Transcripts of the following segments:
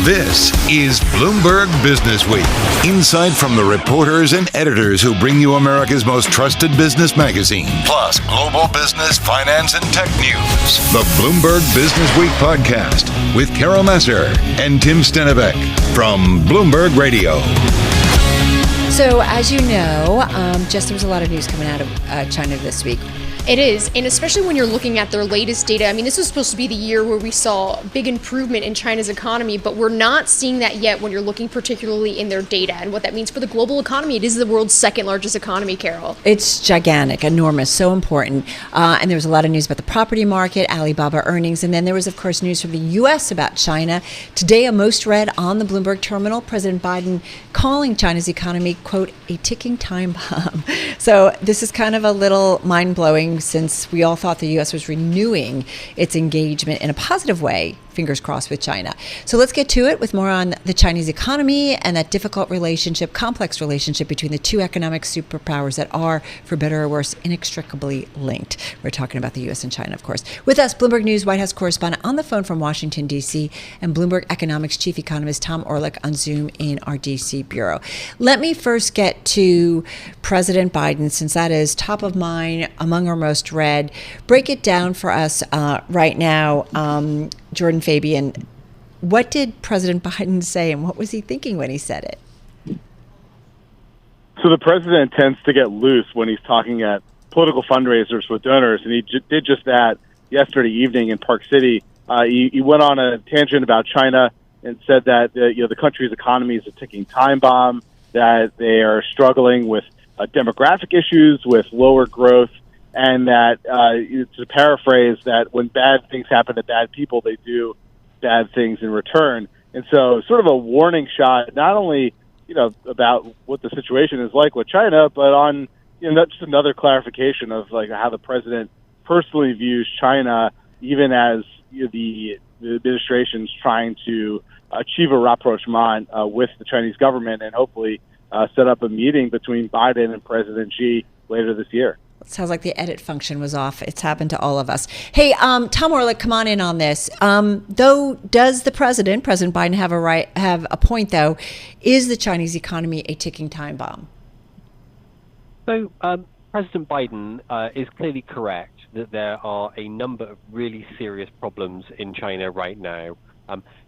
This is Bloomberg Businessweek. Insight from the reporters and editors who bring you America's most trusted business magazine, plus global business, finance, and tech news. The Bloomberg Businessweek podcast with Carol Massar and Tim Stenovec from Bloomberg Radio. So, as you know, Jess, there was a lot of news coming out of China this week. It is, and especially when you're looking at their latest data. I mean, this was supposed to be the year where we saw big improvement in China's economy, but we're not seeing that yet when you're looking particularly in their data and what that means for the global economy. It is the world's second largest economy, Carol. It's gigantic, enormous, so important. And there was a lot of news about the property market, Alibaba earnings, and then there was, of course, news from the U.S. about China. Today, a most read on the Bloomberg terminal, President Biden calling China's economy, quote, a ticking time bomb. So this is kind of a little mind-blowing, since we all thought the U.S. was renewing its engagement in a positive way, fingers crossed, with China. So let's get to it with more on the Chinese economy and that difficult relationship, complex relationship between the two economic superpowers that are, for better or worse, inextricably linked. We're talking about the U.S. and China, of course. With us, Bloomberg News White House correspondent on the phone from Washington, D.C., and Bloomberg Economics chief economist Tom Orlik on Zoom in our D.C. bureau. Let me first get to President Biden, since that is top of mind, among our most read. Break it down for us right now, Jordan Fabian. What did President Biden say, and what was he thinking when he said it? So the president tends to get loose when he's talking at political fundraisers with donors, and he did just that yesterday evening in Park City. He went on a tangent about China and said that the country's economy is a ticking time bomb, that they are struggling with demographic issues, with lower growth, and that, to paraphrase, that when bad things happen to bad people, they do bad things in return. And so sort of a warning shot, not only, about what the situation is like with China, but on, not just another clarification of like how the president personally views China, even as the administration's trying to achieve a rapprochement with the Chinese government and hopefully set up a meeting between Biden and President Xi later this year. Sounds like the edit function was off. It's happened to all of us. Hey, Tom Orlik, come on in on this. Though, does President Biden have a point, though? Is the Chinese economy a ticking time bomb? So President Biden is clearly correct that there are a number of really serious problems in China right now.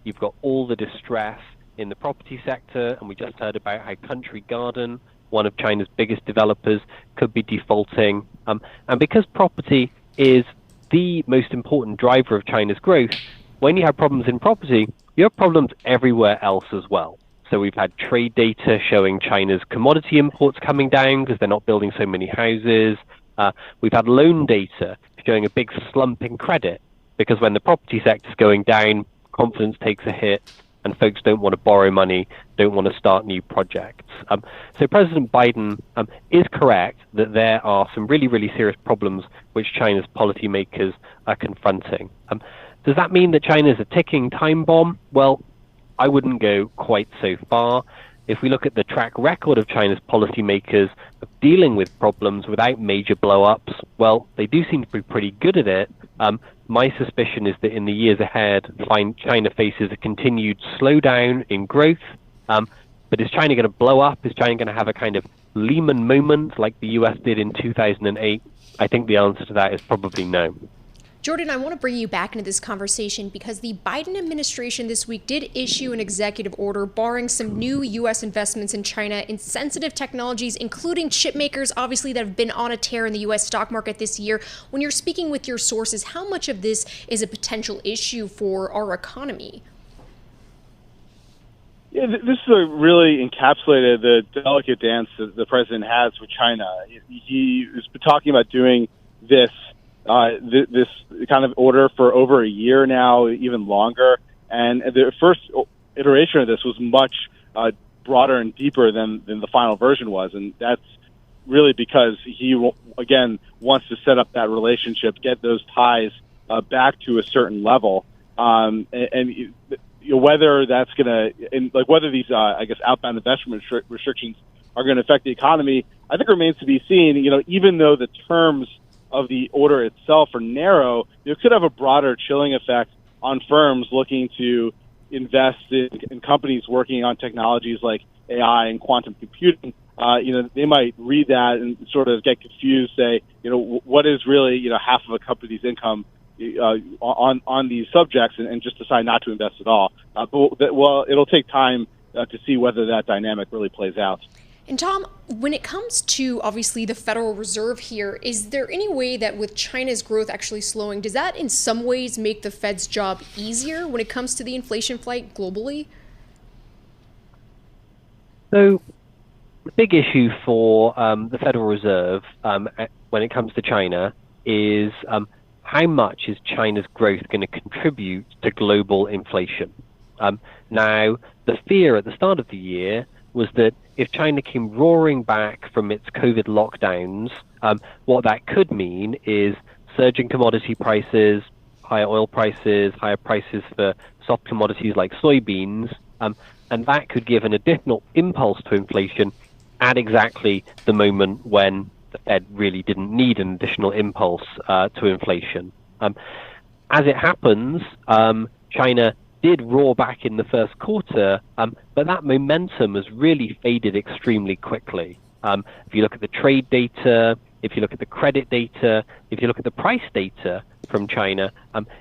You've got all the distress in the property sector, and we just heard about how Country Garden, one of China's biggest developers, could be defaulting. And because property is the most important driver of China's growth, when you have problems in property, you have problems everywhere else as well. So we've had trade data showing China's commodity imports coming down because they're not building so many houses. We've had loan data showing a big slump in credit because when the property sector is going down, confidence takes a hit, and folks don't want to borrow money, don't want to start new projects. So President Biden is correct that there are some really, really serious problems which China's policymakers are confronting. Does that mean that China is a ticking time bomb? Well, I wouldn't go quite so far. If we look at the track record of China's policymakers of dealing with problems without major blow-ups, well, they do seem to be pretty good at it. My suspicion is that in the years ahead, China faces a continued slowdown in growth. But is China going to blow up? Is China going to have a kind of Lehman moment like the U.S. did in 2008? I think the answer to that is probably no. Jordan, I want to bring you back into this conversation because the Biden administration this week did issue an executive order barring some new U.S. investments in China in sensitive technologies, including chip makers, obviously, that have been on a tear in the U.S. stock market this year. When you're speaking with your sources, how much of this is a potential issue for our economy? Yeah, this is really encapsulated the delicate dance that the president has with China. He has been talking about doing this kind of order for over a year now, even longer. And the first iteration of this was much broader and deeper than the final version was. And that's really because he, again, wants to set up that relationship, get those ties back to a certain level. And whether that's going to, whether these, outbound investment restrictions are going to affect the economy, I think remains to be seen. Even though the terms of the order itself are narrow, it could have a broader chilling effect on firms looking to invest in companies working on technologies like AI and quantum computing, they might read that and sort of get confused, say, what is really, half of a company's income on these subjects, and just decide not to invest at all. Well, it'll take time to see whether that dynamic really plays out. And Tom, when it comes to obviously the Federal Reserve here, is there any way that with China's growth actually slowing, does that in some ways make the Fed's job easier when it comes to the inflation fight globally? So the big issue for the Federal Reserve when it comes to China is how much is China's growth going to contribute to global inflation? Now, the fear at the start of the year was that if China came roaring back from its COVID lockdowns, what that could mean is surging commodity prices, higher oil prices, higher prices for soft commodities like soybeans, and that could give an additional impulse to inflation at exactly the moment when the Fed really didn't need an additional impulse to inflation. As it happens, China did roar back in the first quarter, but that momentum has really faded extremely quickly. If you look at the trade data, if you look at the credit data, if you look at the price data from China,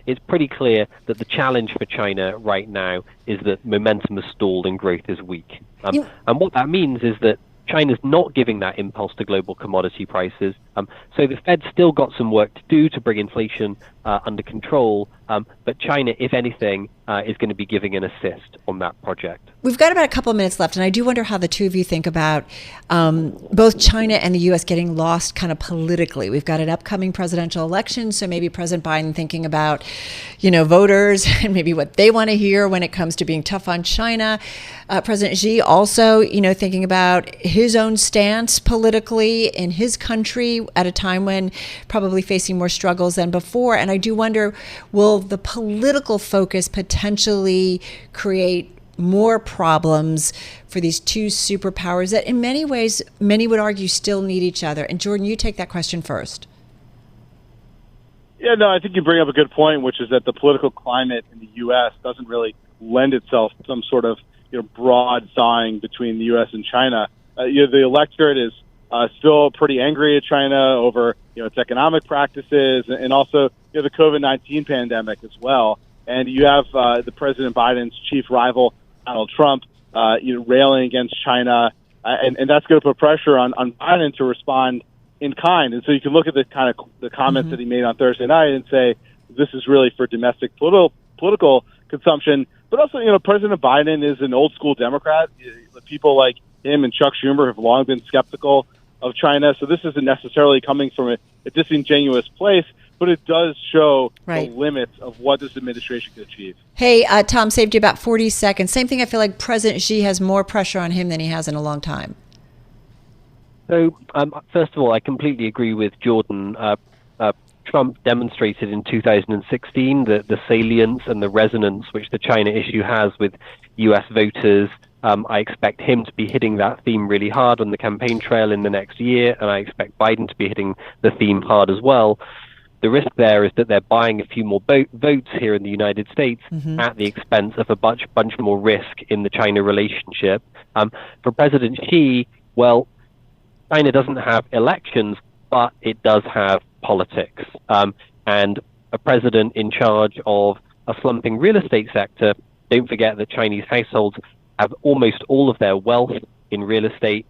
it's pretty clear that the challenge for China right now is that momentum has stalled and growth is weak. And what that means is that China's not giving that impulse to global commodity prices. So the Fed's still got some work to do to bring inflation under control. But China, if anything, is going to be giving an assist on that project. We've got about a couple of minutes left, and I do wonder how the two of you think about both China and the U.S. getting lost kind of politically. We've got an upcoming presidential election, so maybe President Biden thinking about, voters and maybe what they want to hear when it comes to being tough on China. President Xi also, thinking about his own stance politically in his country at a time when probably facing more struggles than before. And I do wonder, will the political focus potentially create more problems for these two superpowers that in many ways, many would argue still need each other? And Jordan, you take that question first. Yeah, no, I think you bring up a good point, which is that the political climate in the U.S. doesn't really lend itself to some sort of broad thawing between the U.S. and China. The electorate is still pretty angry at China over its economic practices and also the COVID-19 pandemic as well. And you have the President Biden's chief rival, Donald Trump, railing against China, and that's going to put pressure on Biden to respond in kind. And so you can look at the kind of the comments that he made on Thursday night and say this is really for domestic political consumption. But also, President Biden is an old school Democrat. People like him and Chuck Schumer have long been skeptical of China. So this isn't necessarily coming from a disingenuous place, but it does show the limits of what this administration can achieve. Hey, Tom, saved you about 40 seconds. Same thing, I feel like President Xi has more pressure on him than he has in a long time. So, first of all, I completely agree with Jordan. Trump demonstrated in 2016 the salience and the resonance which the China issue has with U.S. voters. I expect him to be hitting that theme really hard on the campaign trail in the next year, and I expect Biden to be hitting the theme hard as well. The risk there is that they're buying a few more votes here in the United States at the expense of a bunch more risk in the China relationship. For President Xi, well, China doesn't have elections, but it does have politics. And a president in charge of a slumping real estate sector, don't forget that Chinese households have almost all of their wealth in real estate,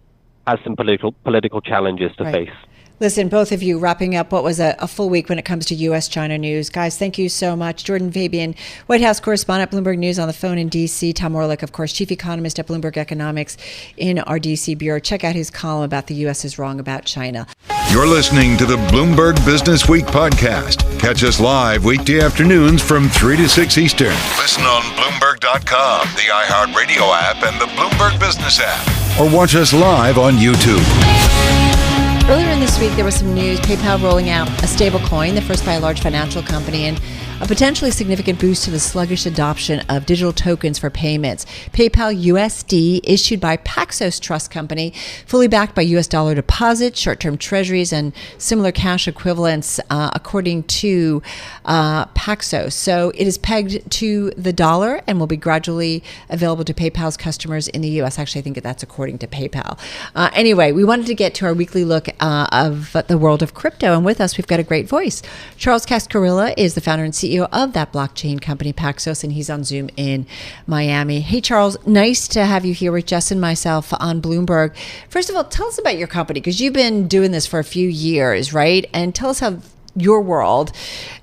has some political challenges to face. Listen, both of you wrapping up what was a full week when it comes to U.S.-China news. Guys, thank you so much. Jordan Fabian, White House correspondent, Bloomberg News on the phone in D.C. Tom Orlick, of course, chief economist at Bloomberg Economics in our D.C. bureau. Check out his column about the U.S. is wrong about China. You're listening to the Bloomberg Businessweek podcast. Catch us live weekday afternoons from 3 to 6 Eastern. Listen on Bloomberg.com, the iHeartRadio app, and the Bloomberg Business app. Or watch us live on YouTube. Earlier in this week, there was some news, PayPal rolling out a stable coin, the first by a large financial company. And a potentially significant boost to the sluggish adoption of digital tokens for payments. PayPal USD, issued by Paxos Trust Company, fully backed by US dollar deposits, short-term treasuries, and similar cash equivalents, according to Paxos. So it is pegged to the dollar and will be gradually available to PayPal's customers in the U.S. Actually, I think that's according to PayPal. Anyway, we wanted to get to our weekly look of the world of crypto, and with us, we've got a great voice. Charles Cascarilla is the founder and CEO of that blockchain company, Paxos, and he's on Zoom in Miami. Hey, Charles, nice to have you here with Jess and myself on Bloomberg. First of all, tell us about your company, because you've been doing this for a few years, right? And tell us how your world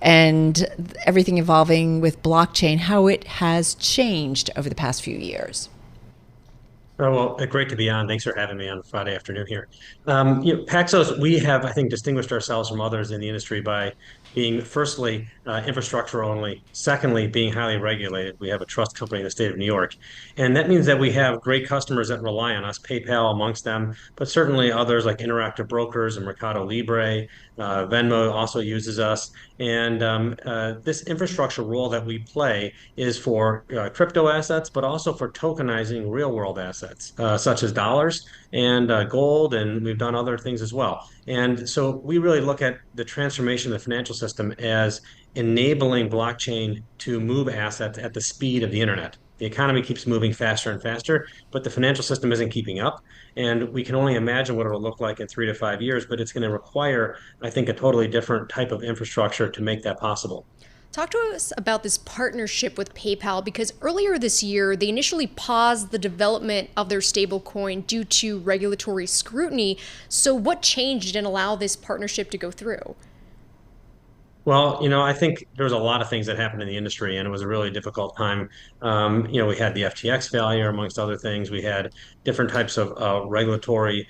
and everything involving with blockchain, how it has changed over the past few years. Oh, well, great to be on. Thanks for having me on Friday afternoon here. Paxos, we have, I think, distinguished ourselves from others in the industry by being, firstly, infrastructure only. Secondly, being highly regulated. We have a trust company in the state of New York. And that means that we have great customers that rely on us, PayPal amongst them, but certainly others like Interactive Brokers and Mercado Libre. Venmo also uses us. And this infrastructure role that we play is for crypto assets, but also for tokenizing real world assets, such as dollars and gold, and we've done other things as well. And so we really look at the transformation of the financial system as enabling blockchain to move assets at the speed of the internet. The economy keeps moving faster and faster, but the financial system isn't keeping up. And we can only imagine what it'll look like in 3 to 5 years, but it's going to require, I think, a totally different type of infrastructure to make that possible. Talk to us about this partnership with PayPal, because earlier this year, they initially paused the development of their stablecoin due to regulatory scrutiny. So what changed and allowed this partnership to go through? Well, I think there was a lot of things that happened in the industry, and it was a really difficult time. We had the FTX failure, amongst other things. We had different types of regulatory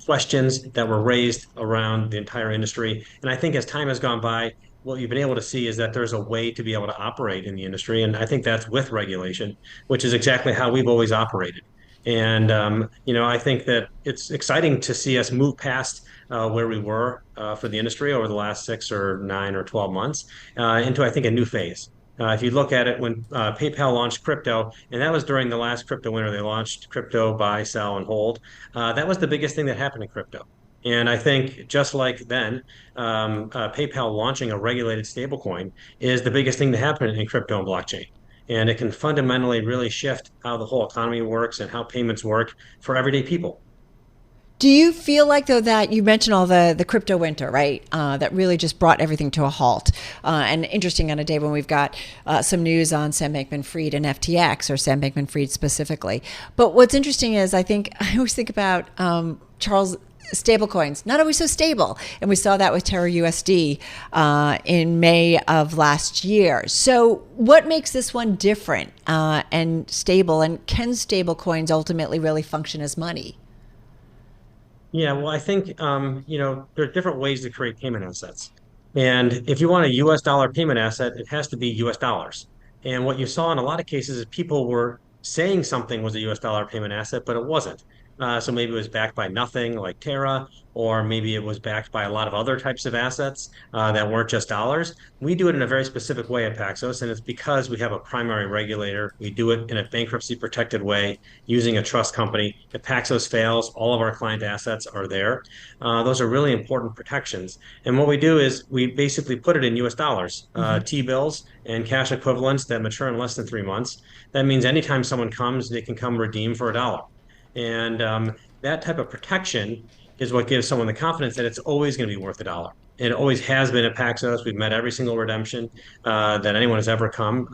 questions that were raised around the entire industry. And I think as time has gone by, what you've been able to see is that there's a way to be able to operate in the industry. And I think that's with regulation, which is exactly how we've always operated. And, I think that it's exciting to see us move past where we were for the industry over the last 6 or 9 or 12 months into, I think, a new phase. If you look at it, when PayPal launched crypto, and that was during the last crypto winter, they launched crypto, buy, sell, and hold. That was the biggest thing that happened in crypto. And I think just like then, PayPal launching a regulated stablecoin is the biggest thing to happen in crypto and blockchain. And it can fundamentally really shift how the whole economy works and how payments work for everyday people. Do you feel like, though, that you mentioned all the crypto winter, right? That really just brought everything to a halt. And interesting on a day when we've got some news on Sam Bankman-Fried and FTX, or Sam Bankman-Fried specifically. But what's interesting is I always think about Charles, stablecoins, not always so stable. And we saw that with Terra USD in May of last year. So what makes this one different and stable? And can stablecoins ultimately really function as money? Yeah, well, I think, there are different ways to create payment assets. And if you want a US dollar payment asset, it has to be US dollars. And what you saw in a lot of cases is people were saying something was a US dollar payment asset, but it wasn't. So maybe it was backed by nothing like Terra, or maybe it was backed by a lot of other types of assets that weren't just dollars. We do it in a very specific way at Paxos, and it's because we have a primary regulator. We do it in a bankruptcy protected way using a trust company. If Paxos fails, all of our client assets are there. Those are really important protections. And what we do is we basically put it in US dollars, T-bills and cash equivalents that mature in less than 3 months. That means anytime someone comes, they can come redeem for $1. And that type of protection is what gives someone the confidence that it's always going to be worth $1. It always has been at Paxos. We've met every single redemption that anyone has ever come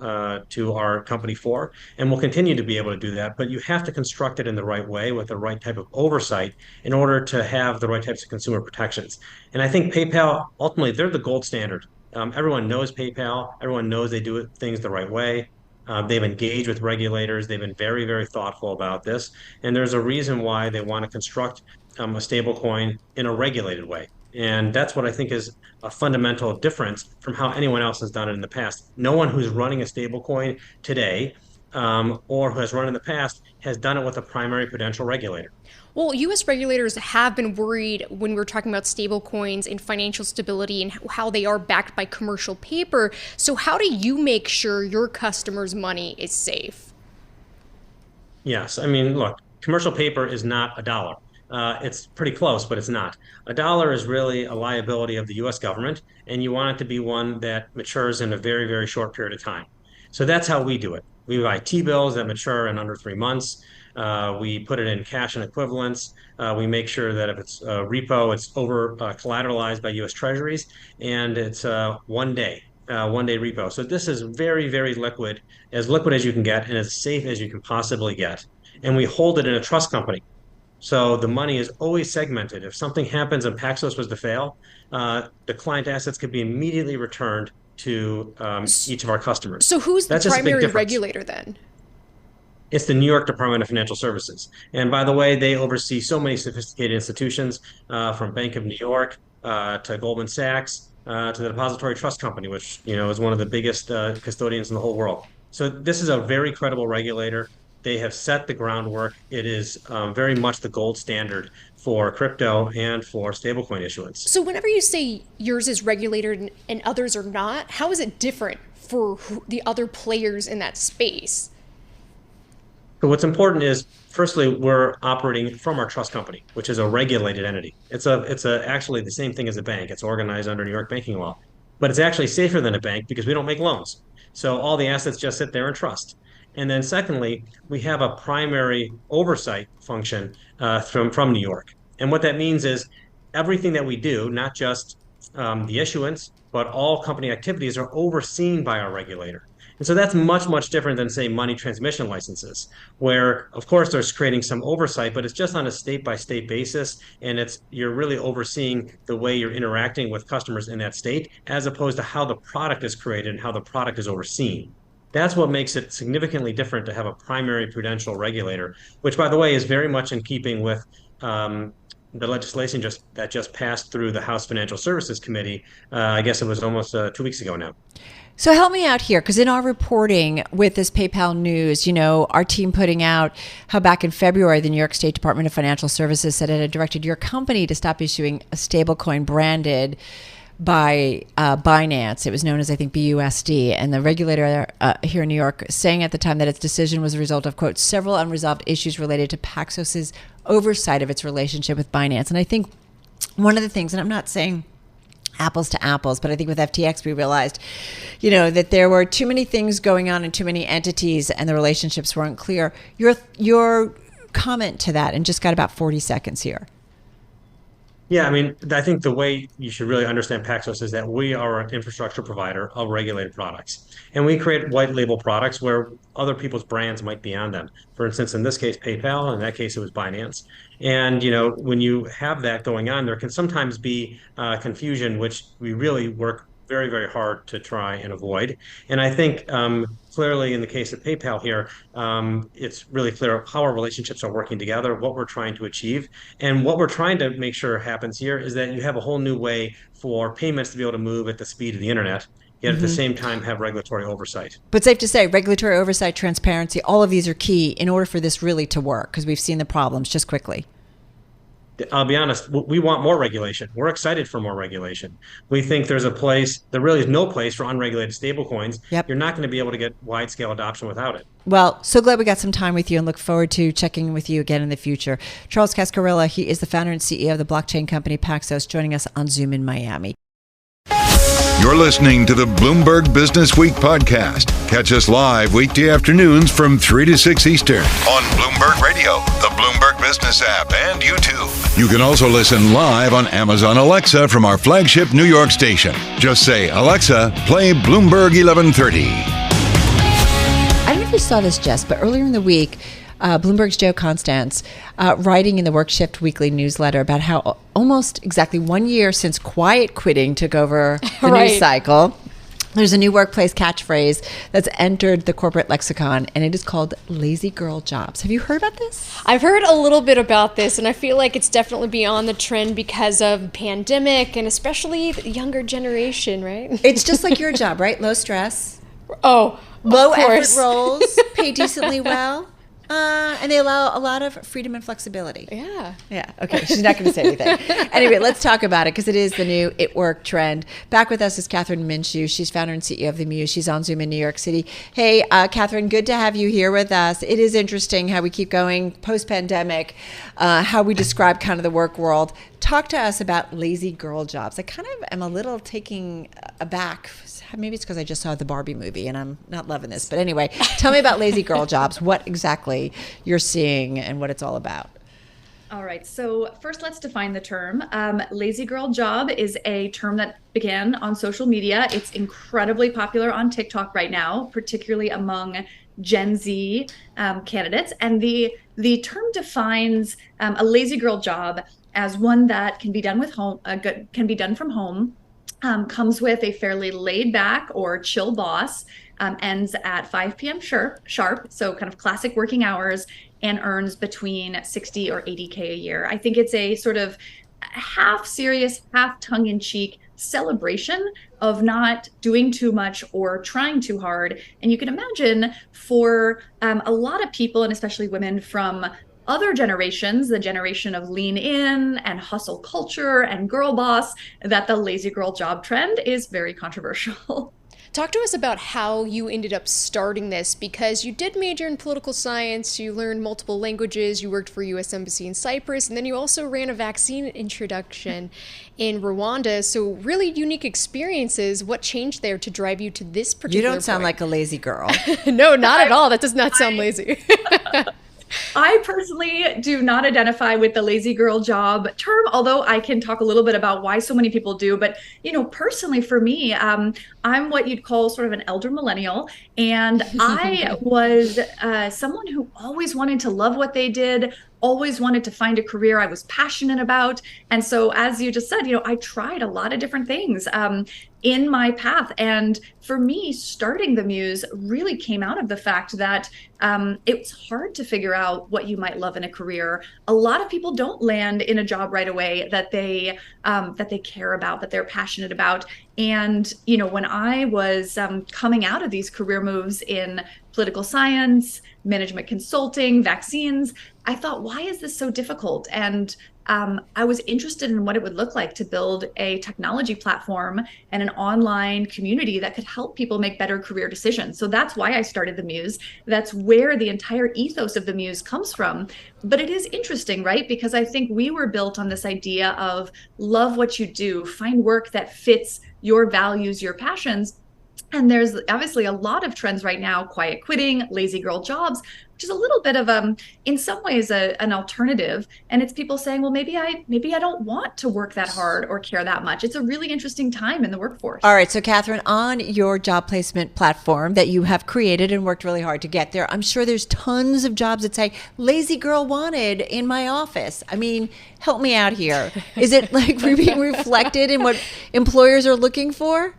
to our company for, and we'll continue to be able to do that. But you have to construct it in the right way with the right type of oversight in order to have the right types of consumer protections. And I think PayPal, ultimately, they're the gold standard. Everyone knows PayPal. Everyone knows they do things the right way. They've engaged with regulators. They've been very, very thoughtful about this. And there's a reason why they want to construct a stable coin in a regulated way. And that's what I think is a fundamental difference from how anyone else has done it in the past. No one who's running a stable coin today or who has run in the past has done it with a primary prudential regulator. Well, U.S. regulators have been worried when we're talking about stablecoins and financial stability and how they are backed by commercial paper. So how do you make sure your customers' money is safe? Yes. I mean, look, commercial paper is not a dollar. It's pretty close, but it's not. A dollar is really a liability of the U.S. government, and you want it to be one that matures in a very, very short period of time. So that's how we do it. We buy T-bills that mature in under 3 months. We put it in cash and equivalents. We make sure that if it's a repo, it's over collateralized by U.S. Treasuries, and it's one day repo. So this is very, very liquid as you can get, and as safe as you can possibly get. And we hold it in a trust company. So the money is always segmented. If something happens and Paxos was to fail, the client assets could be immediately returned to each of our customers. So who's the That's just a big primary difference. regulator then? It's the New York Department of Financial Services. And by the way, they oversee so many sophisticated institutions, from Bank of New York to Goldman Sachs to the Depository Trust Company, which is one of the biggest custodians in the whole world. So this is a very credible regulator. They have set the groundwork. It is very much the gold standard for crypto and for stablecoin issuance. So whenever you say yours is regulated and others are not, how is it different for the other players in that space? So what's important is, firstly, we're operating from our trust company, which is a regulated entity. It's actually the same thing as a bank. It's organized under New York banking law, but it's actually safer than a bank because we don't make loans. So all the assets just sit there in trust. And then secondly, we have a primary oversight function from New York. And what that means is everything that we do, not just the issuance, but all company activities are overseen by our regulator. And so that's much, much different than, say, money transmission licenses, where, of course, there's creating some oversight, but it's just on a state-by-state basis, and you're really overseeing the way you're interacting with customers in that state, as opposed to how the product is created and how the product is overseen. That's what makes it significantly different to have a primary prudential regulator, which, by the way, is very much in keeping with the legislation that just passed through the House Financial Services Committee. I guess it was almost 2 weeks ago now. So help me out here, because in our reporting with this PayPal news, our team putting out how back in February, the New York State Department of Financial Services said it had directed your company to stop issuing a stablecoin branded by Binance. It was known as, I think, BUSD. And the regulator here in New York saying at the time that its decision was a result of, quote, several unresolved issues related to Paxos's oversight of its relationship with Binance. And I think one of the things, and I'm not saying apples to apples, but I think with FTX we realized, that there were too many things going on and too many entities and the relationships weren't clear. Your comment to that, and just got about 40 seconds here. Yeah, I mean, I think the way you should really understand Paxos is that we are an infrastructure provider of regulated products. And we create white label products where other people's brands might be on them. For instance, in this case, PayPal. In that case, it was Binance. And, when you have that going on, there can sometimes be confusion, which we really work very, very hard to try and avoid. And I think clearly in the case of PayPal here, it's really clear how our relationships are working together, what we're trying to achieve. And what we're trying to make sure happens here is that you have a whole new way for payments to be able to move at the speed of the internet, yet at the same time have regulatory oversight. But safe to say, regulatory oversight, transparency, all of these are key in order for this really to work, because we've seen the problems. Just quickly. I'll be honest, we want more regulation. We're excited for more regulation. We think there really is no place for unregulated stablecoins. Yep. You're not going to be able to get wide-scale adoption without it. Well, so glad we got some time with you and look forward to checking in with you again in the future. Charles Cascarilla, he is the founder and CEO of the blockchain company Paxos, joining us on Zoom in Miami. You're listening to the Bloomberg Businessweek podcast. Catch us live weekday afternoons from 3 to 6 Eastern on Bloomberg Radio, the Bloomberg Business app, and YouTube. You can also listen live on Amazon Alexa from our flagship New York station. Just say, Alexa, play Bloomberg 1130. I don't know if you saw this, Jess, but earlier in the week, Bloomberg's Joe Constance writing in the WorkShift weekly newsletter about how almost exactly 1 year since quiet quitting took over the news cycle, there's a new workplace catchphrase that's entered the corporate lexicon, and it is called lazy girl jobs. Have you heard about this? I've heard a little bit about this, and I feel like it's definitely beyond the trend because of pandemic and especially the younger generation, right? It's just like your job, right? Low stress. Oh, Low effort course. roles, pay decently well. And they allow a lot of freedom and flexibility. Yeah. Yeah. Okay. She's not going to say anything. Anyway, let's talk about it because it is the new it work trend. Back with us is Catherine Minshew. She's founder and CEO of The Muse. She's on Zoom in New York City. Hey, Catherine, good to have you here with us. It is interesting how we keep going post-pandemic, how we describe kind of the work world. Talk to us about lazy girl jobs. I kind of am a little taken aback. Maybe it's because I just saw the Barbie movie and I'm not loving this. But anyway, tell me about lazy girl jobs, what exactly you're seeing and what it's all about. All right. So first, let's define the term. Lazy girl job is a term that began on social media. It's incredibly popular on TikTok right now, particularly among Gen Z candidates. And the term defines a lazy girl job as one that can be done from home. Comes with a fairly laid back or chill boss, ends at 5 p.m. sharp, so kind of classic working hours, and earns between 60 or 80K a year. I think it's a sort of half serious, half tongue-in-cheek celebration of not doing too much or trying too hard. And you can imagine for a lot of people, and especially women from other generations, the generation of lean in and hustle culture and girl boss, that the lazy girl job trend is very controversial. Talk to us about how you ended up starting this, because you did major in political science, you learned multiple languages, you worked for U.S. Embassy in Cyprus, and then you also ran a vaccine introduction in Rwanda. So really unique experiences. What changed there to drive you to this particular You don't sound like a lazy girl. No, not at all. That does not sound lazy. I personally do not identify with the lazy girl job term, although I can talk a little bit about why so many people do. But, personally for me, I'm what you'd call sort of an elder millennial. And I was someone who always wanted to love what they did, always wanted to find a career I was passionate about. And so, as you just said, I tried a lot of different things in my path. And for me, starting the Muse really came out of the fact that it's hard to figure out what you might love in a career. A lot of people don't land in a job right away that they care about, that they're passionate about. And, when I was coming out of these career moves in political science, management consulting, vaccines, I thought, why is this so difficult? And I was interested in what it would look like to build a technology platform and an online community that could help people make better career decisions. So that's why I started the Muse. That's where the entire ethos of the Muse comes from. But it is interesting, right? Because I think we were built on this idea of love what you do, find work that fits your values, your passions. And there's obviously a lot of trends right now, quiet quitting, lazy girl jobs, which is a little bit of in some ways an alternative. And it's people saying, well, maybe I don't want to work that hard or care that much. It's a really interesting time in the workforce. All right. So Catherine, on your job placement platform that you have created and worked really hard to get there, I'm sure there's tons of jobs that say lazy girl wanted in my office. I mean, help me out here. Is it like being reflected in what employers are looking for?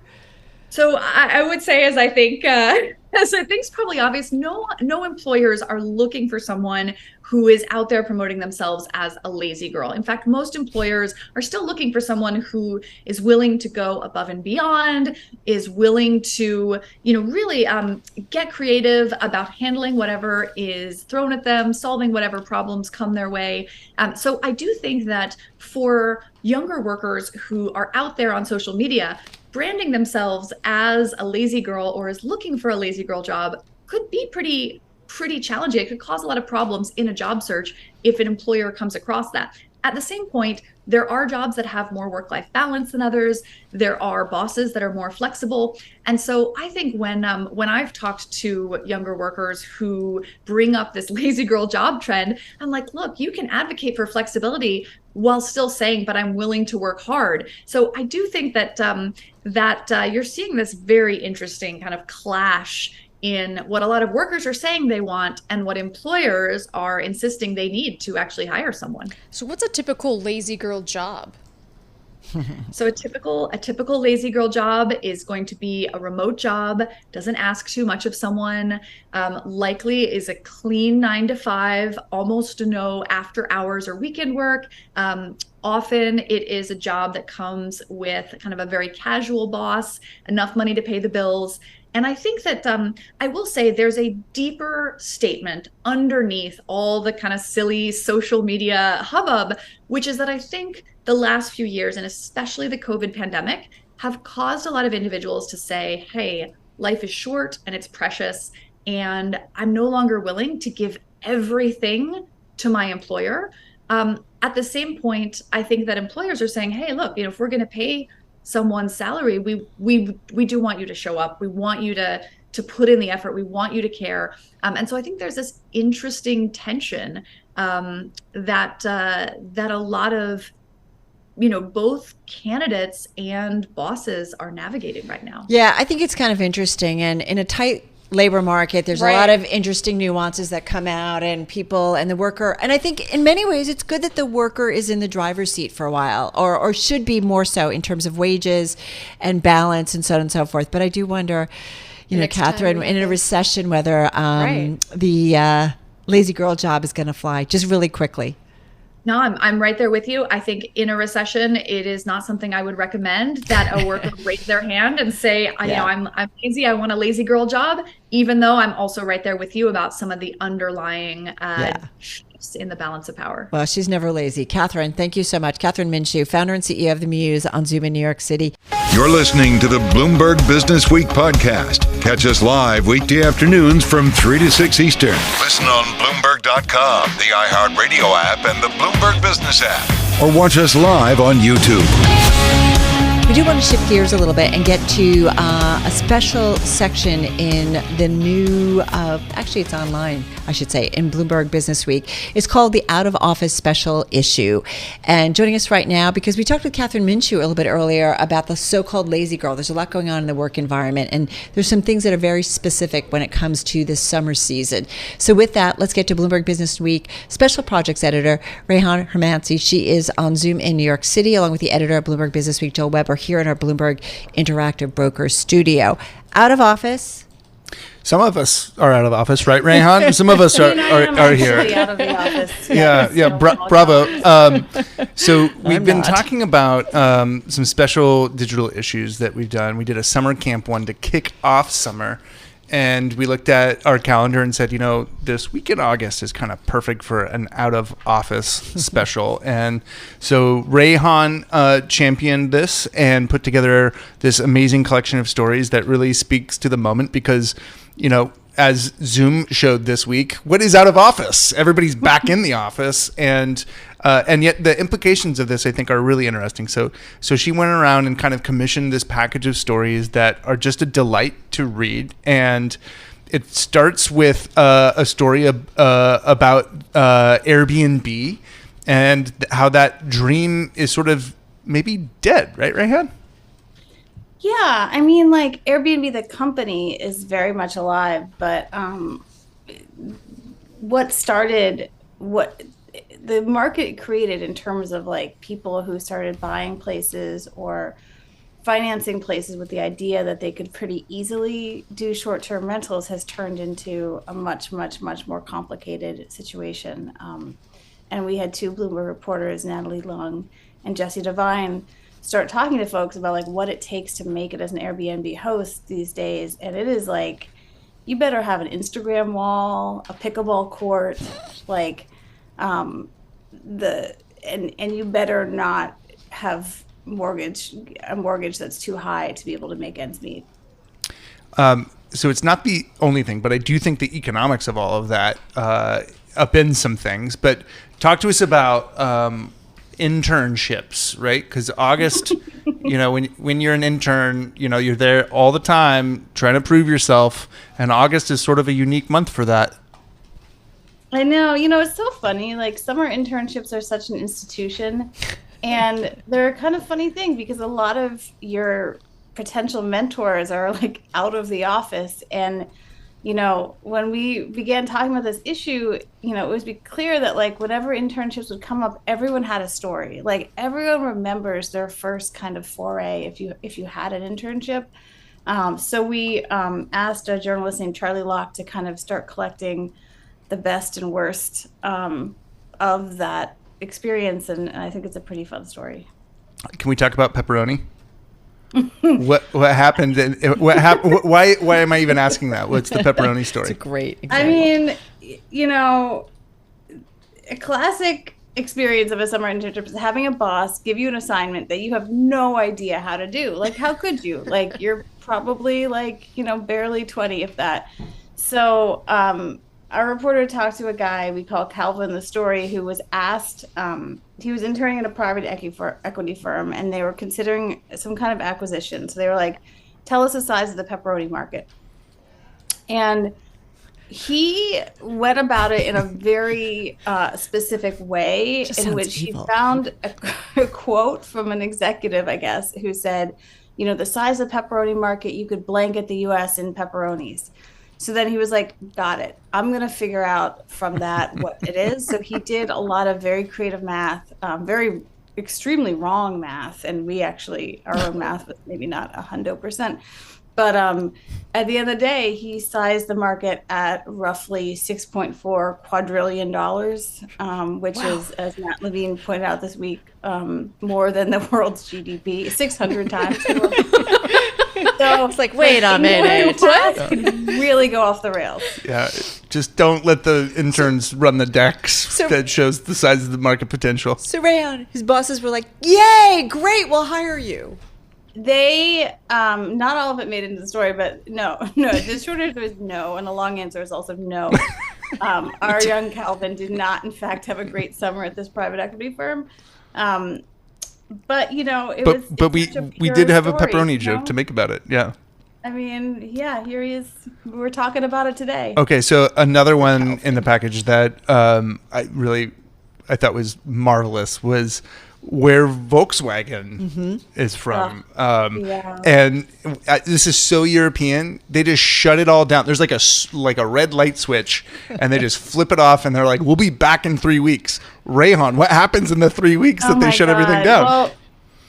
So I would say, as I think is probably obvious, no employers are looking for someone who is out there promoting themselves as a lazy girl. In fact, most employers are still looking for someone who is willing to go above and beyond, is willing to, really get creative about handling whatever is thrown at them, solving whatever problems come their way. So I do think that for younger workers who are out there on social media, branding themselves as a lazy girl or as looking for a lazy girl job could be pretty challenging. It could cause a lot of problems in a job search if an employer comes across that. At the same point, there are jobs that have more work-life balance than others. There are bosses that are more flexible. And so I think when I've talked to younger workers who bring up this lazy girl job trend, I'm like, look, you can advocate for flexibility while still saying, but I'm willing to work hard. So I do think that you're seeing this very interesting kind of clash in what a lot of workers are saying they want and what employers are insisting they need to actually hire someone. So what's a typical lazy girl job? So a typical lazy girl job is going to be a remote job, doesn't ask too much of someone, likely is a clean 9 to 5, almost no after hours or weekend work. Often it is a job that comes with kind of a very casual boss, enough money to pay the bills. And I think that I will say there's a deeper statement underneath all the kind of silly social media hubbub, which is that I think the last few years, and especially the COVID pandemic, have caused a lot of individuals to say, hey, life is short and it's precious, and I'm no longer willing to give everything to my employer. At the same point, I think that employers are saying, hey, look, if we're going to pay someone's salary, we do want you to show up. We want you to put in the effort. We want you to care. And so I think there's this interesting tension that a lot of both candidates and bosses are navigating right now. Yeah, I think it's kind of interesting. And in a tight labor market, there's a lot of interesting nuances that come out, and people and the worker. And I think in many ways, it's good that the worker is in the driver's seat for a while, or should be more so in terms of wages and balance and so on and so forth. But I do wonder, Catherine, in a recession, whether the lazy girl job is going to fly just really quickly. No, I'm right there with you. I think in a recession, it is not something I would recommend that a worker raise their hand and say, I'm lazy. I want a lazy girl job, even though I'm also right there with you about some of the underlying shifts in the balance of power. Well, she's never lazy. Catherine, thank you so much. Catherine Minshew, founder and CEO of The Muse on Zoom in New York City. You're listening to the Bloomberg Businessweek podcast. Catch us live weekday afternoons from 3 to 6 Eastern. Listen on Bloomberg.com, the iHeartRadio app, and the Bloomberg Business app. Or watch us live on YouTube. We do want to shift gears a little bit and get to a special section in the new, actually it's online, I should say, in Bloomberg Businessweek. It's called the Out of Office Special Issue. And joining us right now, because we talked with Catherine Minshew a little bit earlier about the so-called lazy girl. There's a lot going on in the work environment, and there's some things that are very specific when it comes to this summer season. So with that, let's get to Bloomberg Businessweek Special Projects Editor, Rehan Hermansi. She is on Zoom in New York City, along with the editor of Bloomberg Businessweek, Joel Weber, here in our Bloomberg Interactive Broker studio. Out of office. Some of us are out of office, right, Rehan? Some of us are here. Out of the office. Bravo. So we've been talking about some special digital issues that we've done. We did a summer camp one to kick off summer. And we looked at our calendar and said, this week in August is kind of perfect for an out-of-office special. And so Rehan championed this and put together this amazing collection of stories that really speaks to the moment because, as Zoom showed this week, what is out of office? Everybody's back in the office, and yet the implications of this, I think, are really interesting. So she went around and kind of commissioned this package of stories that are just a delight to read, and it starts with a story about Airbnb and how that dream is sort of maybe dead, right, Rehan? Yeah, I mean, like Airbnb, the company, is very much alive, but what the market created in terms of like people who started buying places or financing places with the idea that they could pretty easily do short-term rentals has turned into a much, much, much more complicated situation. And we had two Bloomberg reporters, Natalie Long and Jessie Devine, start talking to folks about like what it takes to make it as an Airbnb host these days. And it is like, you better have an Instagram wall, a pickleball court, like and you better not have a mortgage that's too high to be able to make ends meet. So it's not the only thing, but I do think the economics of all of that upend some things. But talk to us about internships, right? Because August, when you're an intern, you're there all the time trying to prove yourself, and August is sort of a unique month for that. I know, it's so funny. Like summer internships are such an institution, and they're a kind of funny thing because a lot of your potential mentors are like out of the office. And when we began talking about this issue, it was clear that like whenever internships would come up, everyone had a story. Like everyone remembers their first kind of foray if you had an internship. So we asked a journalist named Charlie Locke to kind of start collecting the best and worst of that experience, and I think it's a pretty fun story. Can we talk about pepperoni? What happened? What happened? Why am I even asking that? What's the pepperoni story? It's a great example. I mean, a classic experience of a summer internship is having a boss give you an assignment that you have no idea how to do. Like, how could you? Like, you're probably barely 20, if that. So our reporter talked to a guy we call Calvin the Story, who was asked, he was interning at a private equity firm, and they were considering some kind of acquisition. So they were like, tell us the size of the pepperoni market. And he went about it in a very specific way, in which evil. He found a quote from an executive, I guess, who said, the size of the pepperoni market, you could blanket the U.S. in pepperonis. So then he was like, got it. I'm going to figure out from that what it is. So he did a lot of very creative math, very extremely wrong math. And our own math was maybe not 100%. But at the end of the day, he sized the market at roughly $6.4 quadrillion, which is, as Matt Levine pointed out this week, more than the world's GDP, 600 times. So it's like, wait a minute. What? Could really go off the rails. Yeah, just don't let the interns run the decks that shows the size of the market potential. So Rayon, his bosses were like, yay, great, we'll hire you. They, not all of it made it into the story, but no. The short answer is no, and the long answer is also no. Our young Calvin did not, in fact, have a great summer at this private equity firm. But we did have a pepperoni joke to make about it. Yeah. I mean, yeah, here he is. We're talking about it today. Okay, so another one in the package that I thought was marvelous was where Volkswagen is from. And this is so European. They just shut it all down. There's like a red light switch, and they just flip it off, and they're like, we'll be back in 3 weeks. Rayhan, what happens in the 3 weeks that they shut everything down? Well,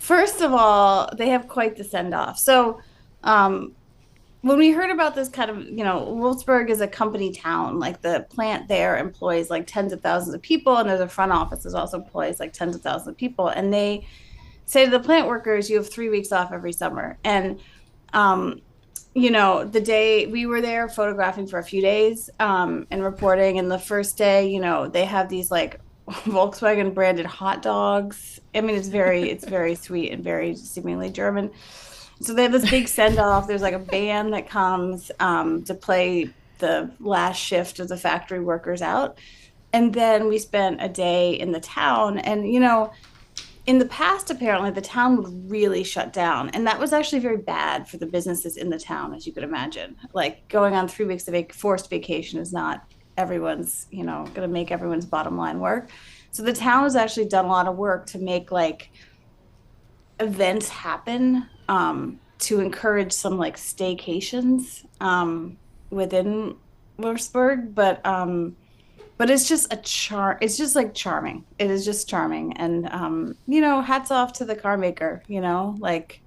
first of all, they have quite the send-off. So when we heard about this kind of, Wolfsburg is a company town. Like, the plant there employs like tens of thousands of people, and there's a front office that also employs like tens of thousands of people. And they say to the plant workers, you have 3 weeks off every summer. And, the day we were there photographing for a few days and reporting, and the first day, they have these like Volkswagen branded hot dogs. I mean, it's very sweet and very seemingly German. So they have this big send-off. There's like a band that comes to play the last shift of the factory workers out. And then we spent a day in the town. And, in the past, apparently, the town would really shut down. And that was actually very bad for the businesses in the town, as you could imagine. Like, going on 3 weeks of forced vacation is not everyone's, going to make everyone's bottom line work. So the town has actually done a lot of work to make, like, events happen to encourage some like staycations within Wolfsburg, but it's just it's just like charming. It is just charming, and hats off to the car maker. Like,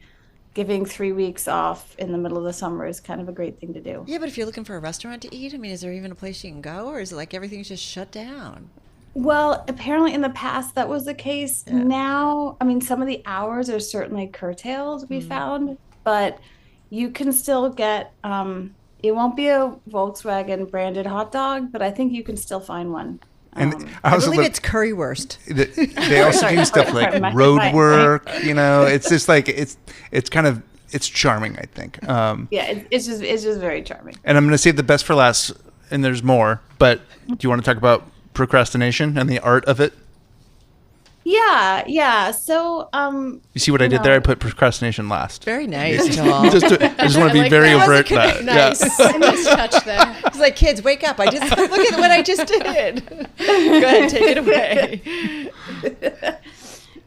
giving 3 weeks off in the middle of the summer is kind of a great thing to do. Yeah, but if you're looking for a restaurant to eat, I mean, is there even a place you can go, or is it like everything's just shut down? Well, apparently in the past that was the case. Yeah. Now, I mean, some of the hours are certainly curtailed, we found, but you can still get, it won't be a Volkswagen branded hot dog, but I think you can still find one. And I believe it's currywurst. They also do stuff like road work, it's just like, it's charming, I think. It's just very charming. And I'm going to save the best for last, and there's more, but do you want to talk about procrastination and the art of it? Yeah. So, you see what I did there? I put procrastination last. Very nice, Tom. I just want to be very overt. Nice. Nice touch there. It's like, kids, wake up. Look at what I just did. Go ahead, take it away.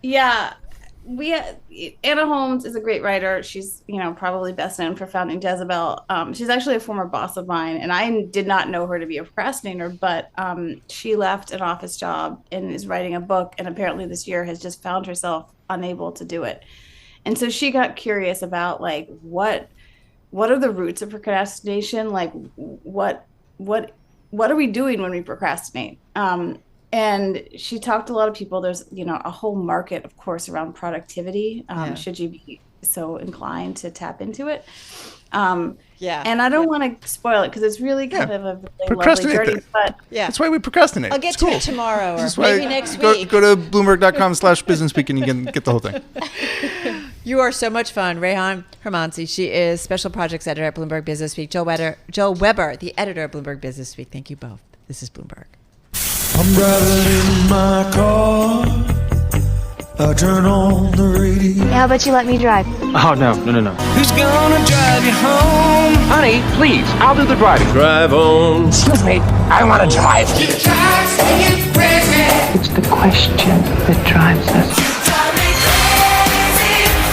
Yeah. Anna Holmes is a great writer. She's, probably best known for founding Jezebel. She's actually a former boss of mine, and I did not know her to be a procrastinator, but she left an office job and is writing a book, and apparently this year has just found herself unable to do it. And so she got curious about, like, what are the roots of procrastination? Like, what are we doing when we procrastinate? And she talked to a lot of people. There's, a whole market, of course, around productivity. Should you be so inclined to tap into it. Yeah. And I don't want to spoil it because it's really kind of a really lovely journey. But yeah, that's why we procrastinate. I'll get to it tomorrow or maybe next week. Go to Bloomberg.com/businessweek and you can get the whole thing. You are so much fun. Rehan Hermansi, she is Special Projects Editor at Bloomberg Businessweek. Joel Weber, the editor of Bloomberg Businessweek. Thank you both. This is Bloomberg. I'm driving in my car. I turn on the radio. Yeah, how about you let me drive? Oh, no. Who's gonna drive you home? Honey, please, I'll do the driving. Drive on. Excuse me, I want to drive. It's the question that drives us.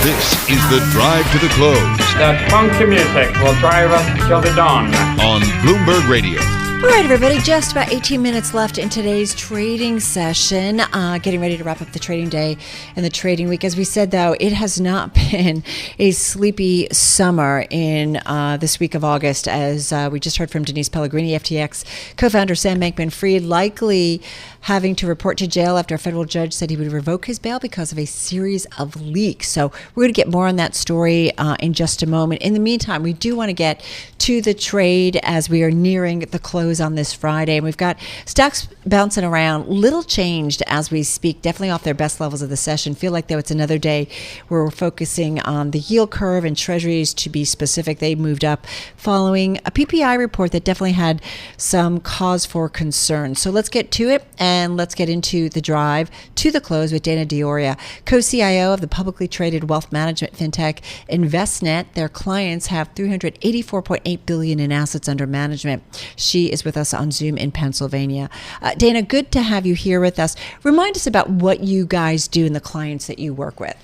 This is the Drive to the Close That funky music will drive us till the dawn. on Bloomberg Radio. All right, everybody, just about 18 minutes left in today's trading session. Getting ready to wrap up the trading day and the trading week. As we said, though, it has not been a sleepy summer in this week of August, as we just heard from Denise Pellegrini, FTX co-founder Sam Bankman-Fried, likely having to report to jail after a federal judge said he would revoke his bail because of a series of leaks. So we're going to get more on that story in just a moment. In the meantime, we do want to get to the trade as we are nearing the close on this Friday. And we've got stocks bouncing around, little changed as we speak, definitely off their best levels of the session. Feel like, though, it's another day where we're focusing on the yield curve and treasuries, to be specific. They moved up following a PPI report that definitely had some cause for concern. So let's get to it and let's get into the drive to the close with Dana Dioria, co-CIO of the publicly traded wealth management fintech Envestnet. Their clients have $384.8 billion in assets under management. She is with us on Zoom in Pennsylvania. Dana, good to have you here with us. Remind us about what you guys do and the clients that you work with.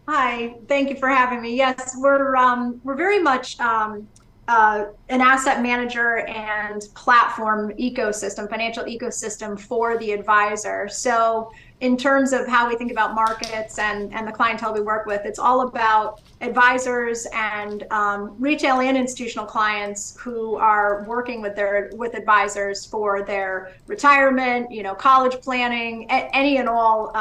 Hi, thank you for having me. Yes, we're very much an asset manager and platform ecosystem, financial ecosystem for the advisor. So in terms of how we think about markets and the clientele we work with, it's all about advisors and retail and institutional clients who are working with advisors for their retirement, college planning, any and all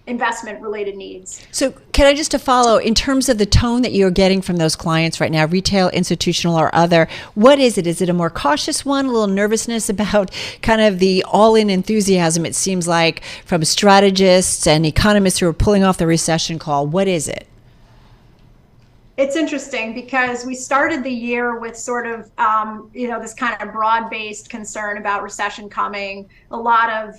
investment related needs. So can I just to follow, in terms of the tone that you're getting from those clients right now, retail, institutional, or other, what is it? Is it a more cautious one, a little nervousness about kind of the all-in enthusiasm, it seems like, from strategists and economists who are pulling off the recession call? What is it? It's interesting because we started the year with sort of, this kind of broad-based concern about recession coming, a lot of,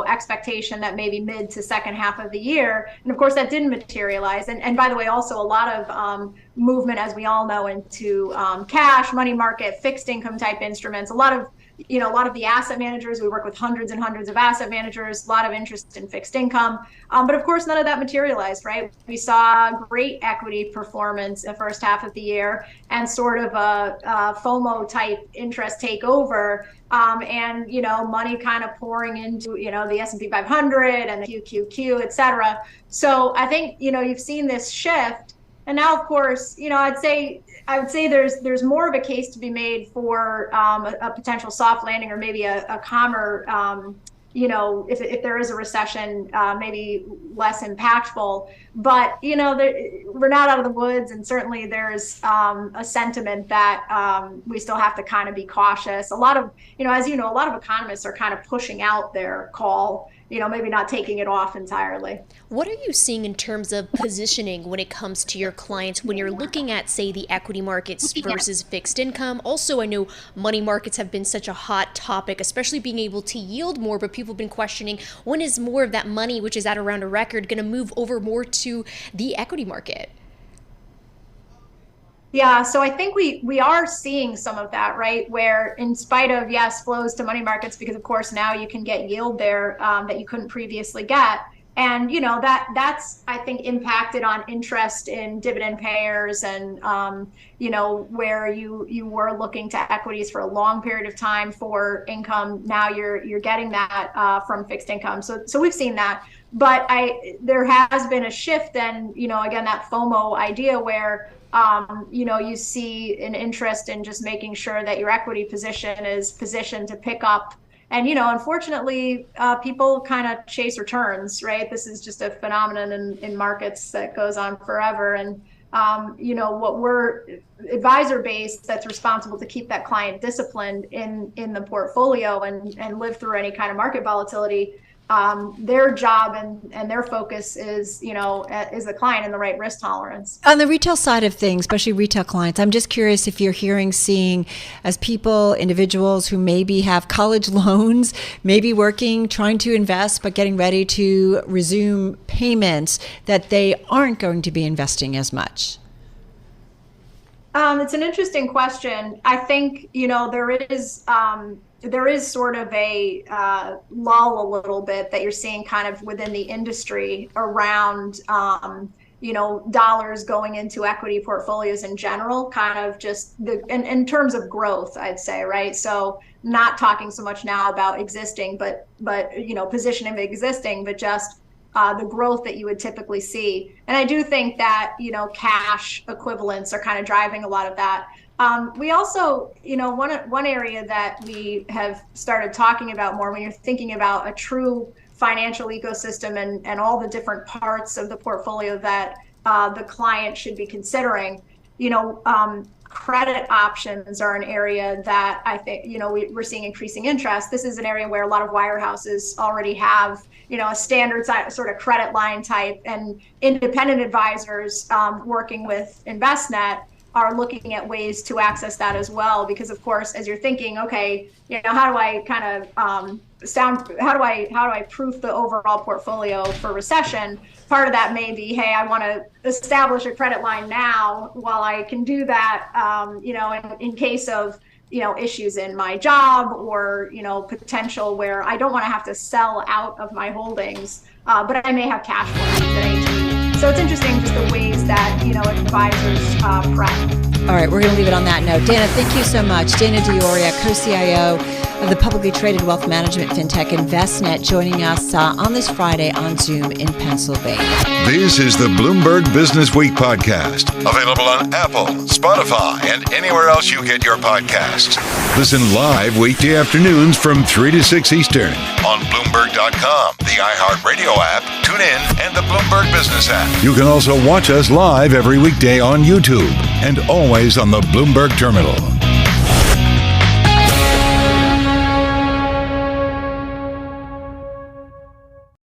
expectation that maybe mid to second half of the year. And of course, that didn't materialize. And by the way, also a lot of movement, as we all know, into cash, money market, fixed income type instruments, a lot of the asset managers. We work with hundreds and hundreds of asset managers, a lot of interest in fixed income. But of course, none of that materialized, right? We saw great equity performance in the first half of the year and sort of a FOMO type interest take over. And money kind of pouring into, the S&P 500 and the QQQ, et cetera. So I think, you've seen this shift. And now, of course, I would say there's more of a case to be made for a potential soft landing or maybe a calmer, if there is a recession, maybe less impactful. But, we're not out of the woods. And certainly there's a sentiment that we still have to kind of be cautious. A lot of, as you know, a lot of economists are kind of pushing out their call, maybe not taking it off entirely. What are you seeing in terms of positioning when it comes to your clients when you're looking at, say, the equity markets versus fixed income? Also, I know money markets have been such a hot topic, especially being able to yield more, but people have been questioning when is more of that money, which is at around a record, going to move over more to the equity market? Yeah, so I think we are seeing some of that, right? Where in spite of, yes, flows to money markets, because of course now you can get yield there that you couldn't previously get. And, that's, I think, impacted on interest in dividend payers and, where you were looking to equities for a long period of time for income. Now you're getting that from fixed income. So we've seen that. But there has been a shift and, again, that FOMO idea where you see an interest in just making sure that your equity position is positioned to pick up And, unfortunately, people kind of chase returns, right? This is just a phenomenon in markets that goes on forever. And, what we're advisor based that's responsible to keep that client disciplined in the portfolio and live through any kind of market volatility. Their job and their focus is the client and the right risk tolerance. On the retail side of things, especially retail clients, I'm just curious if you're seeing as people, individuals who maybe have college loans, maybe working, trying to invest, but getting ready to resume payments, that they aren't going to be investing as much. It's an interesting question. I think, there is sort of a lull a little bit that you're seeing kind of within the industry around, dollars going into equity portfolios in general, kind of just in terms of growth, I'd say, right? So not talking so much now about existing, but positioning of existing, but just the growth that you would typically see. And I do think that, cash equivalents are kind of driving a lot of that. We also, one area that we have started talking about more when you're thinking about a true financial ecosystem and all the different parts of the portfolio that the client should be considering, credit options are an area that I think, we're seeing increasing interest. This is an area where a lot of wirehouses already have, a standard sort of credit line type, and independent advisors working with Envestnet are looking at ways to access that as well. Because of course, as you're thinking, okay, how do I kind of how do I proof the overall portfolio for recession? Part of that may be, hey, I want to establish a credit line now while I can do that, in case of, issues in my job or, potential where I don't want to have to sell out of my holdings, but I may have cash flows that I need to meet. So it's interesting just the ways that, advisors prep. All right, we're going to leave it on that note. Dana, thank you so much. Dana Dioria, co-CIO of the publicly traded wealth management fintech Envestnet, joining us on this Friday on Zoom in Pennsylvania. This is the Bloomberg Businessweek podcast, available on Apple, Spotify, and anywhere else you get your podcasts. Listen live weekday afternoons from 3 to 6 Eastern on Bloomberg.com, the iHeartRadio app, TuneIn, and the Bloomberg Business app. You can also watch us live every weekday on YouTube and always on the Bloomberg Terminal.